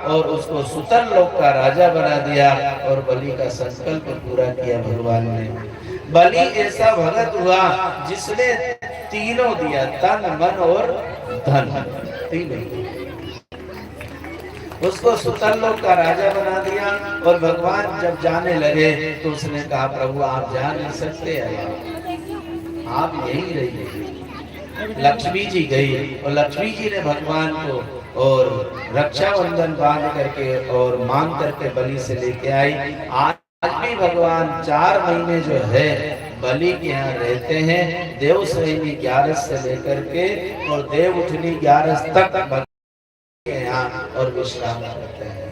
और उसको सुतल लोक का राजा बना दिया और बलि का संकल्प पूरा किया भगवान ने। बलि ऐसा भगत हुआ जिसने तीनों दिया, तन मन और धन, तीनों। उसको सुतल लोक का राजा बना दिया और भगवान जब जाने लगे तो उसने कहा प्रभु आप जा नहीं सकते, आप यहीं रहिए। लक्ष्मी जी गई और लक्ष्मी जी ने भगवान को और रक्षाबंधन बांध करके और मांग करके बलि से लेके आई। आज भी भगवान 4 महीने जो है बलि के यहाँ रहते हैं, देव सोहिनी 11 से लेकर के और देव उठनी 11 तक भगवान के यहाँ और विश्राम करते हैं।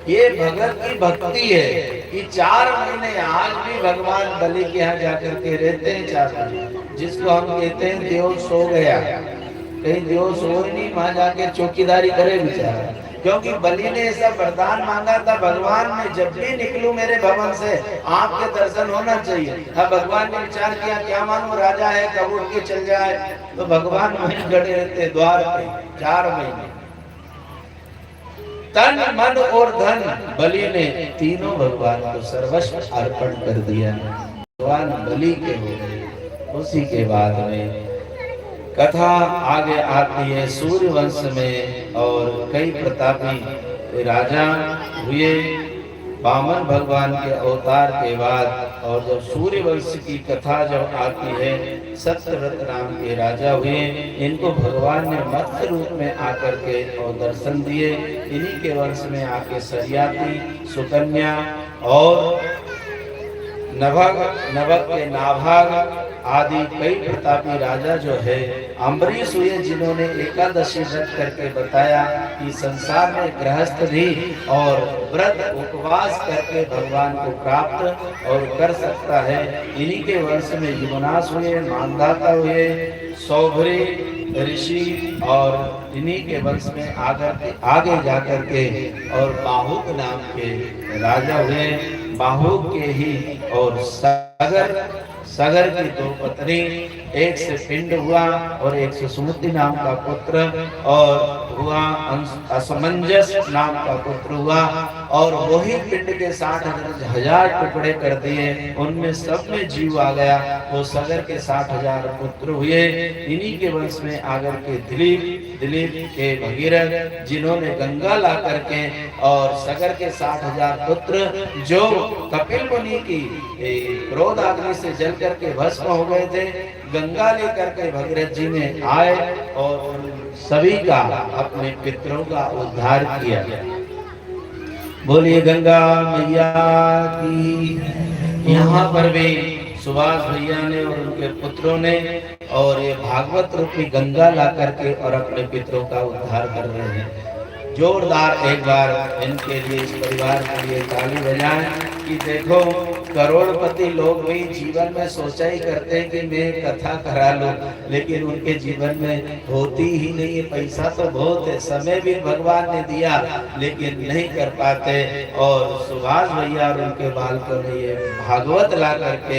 ये भगत की भक्ति है कि 4 महीने आज भी भगवान बलि के यहाँ जाकर के रहते हैं। 4 महीने जिसको हम कहते हैं देव सो गया, कहीं देव सो ही नहीं, वहां जाके चौकीदारी करे बेचारा। क्योंकि बलि ने ऐसा वरदान मांगा था, भगवान मैं जब भी निकलूं मेरे भवन से आपके दर्शन होना चाहिए। अब भगवान ने विचार किया क्या मानो राजा है कब उठ के चल जाए, तो भगवान वहीं खड़े रहते द्वार पे 4 महीने। तन मन और धन बलि ने तीनों भगवान को सर्वस्व अर्पण कर दिया। भगवान बलि के हो गए। उसी के बाद में कथा आगे आती है सूर्य वंश में, और कई प्रतापी राजा हुए वामन भगवान के अवतार के बाद। और जब सूर्य वंश की कथा जब आती है, सत्यव्रत नाम के राजा हुए। इनको भगवान ने मत्स्य रूप में आकर के और दर्शन दिए। इन्हीं के वंश में आके सरियाती, सुकन्या और नभग के नाभाग आदि कई प्रतापी राजा जो है, अम्बरीश हुए जिन्होंने एकादशी व्रत करके बताया कि संसार में गृहस्थ भी और व्रत उपवास करके भगवान को प्राप्त और कर सकता है। इन्हीं के वंश में युवनाश हुए, मानधाता हुए, सौभरी ऋषि, और इन्हीं के वंश में आगे जाकर के और बाहुक नाम के राजा हुए। बाहुक के ही और सगर की 2 पत्नी, एक से पिंड हुआ और एक से सुमति नाम का पुत्र और हुआ, असमंजस नाम का पुत्र हुआ। और वही पिंड के 60,000 टुकड़े कर दिए, उनमें सब में जीव आ गया। वो सगर के 60,000 पुत्र हुए। इन्हीं के वंश में आकर के दिलीप के भगीरथ, जिन्होंने गंगा ला करके और सगर के 60,000 पुत्र जो कपिल मुनि की क्रोध आग्नि से जल करके भस्म हो गए थे, गंगा लेकर के भगीरथ जी ने आए और सभी का अपने पितरों का उद्धार किया। बोलिए गंगा मैया की। यहाँ पर भी सुभाष भैया ने और उनके पुत्रों ने और ये भागवत रूपी गंगा ला करके और अपने पितरों का उद्धार कर रहे हैं। जोरदार एक बार इनके लिए, इस परिवार के लिए ताली बजाएं कि देखो करोड़पति लोग भी जीवन में सोचा ही करते हैं कि मैं कथा करा लूं, लेकिन उनके जीवन में होती ही नहीं है। पैसा तो बहुत है, समय भी भगवान ने दिया, लेकिन नहीं कर पाते। और सुभाष भैया और उनके बालकों ने ये भागवत ला करके,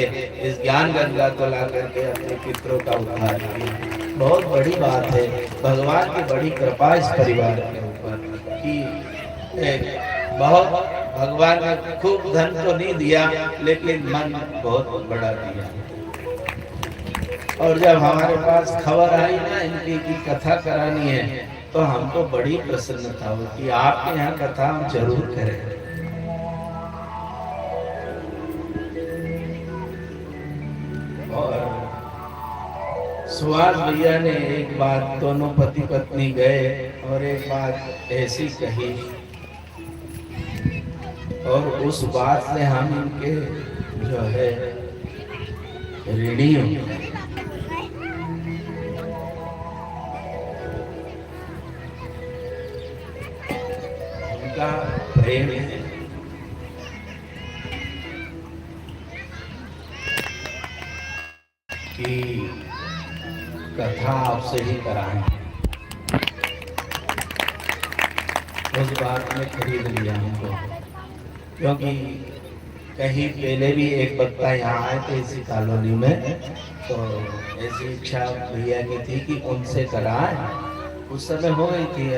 इस ज्ञान गंगा को ला करके अपने पितरों का उद्धार किया। बहुत बड़ी बात है, भगवान की बड़ी कृपा इस परिवार के ऊपर कि बहुत भगवान ने खूब धन तो नहीं दिया, लेकिन मन बहुत बड़ा दिया। और जब हमारे पास खबर आई ना इनकी की कथा करानी है, तो हमको बड़ी प्रसन्नता हुई कि आपके यहाँ कथा हम जरूर करें। और सुभाष भैया ने एक बात, दोनों पति पत्नी गए और एक बात ऐसी कही, और उस बात से हम इनके जो है ऋणी होंगे। उनका प्रेम है कि कथा आपसे ही कराएं। उस बात में खरीद लिया हमको, क्योंकि कहीं पहले भी एक वक्ता यहाँ आए थे इसी कॉलोनी में, तो ऐसी इच्छा भैया की थी कि उनसे कराएं। उस समय हो गई थी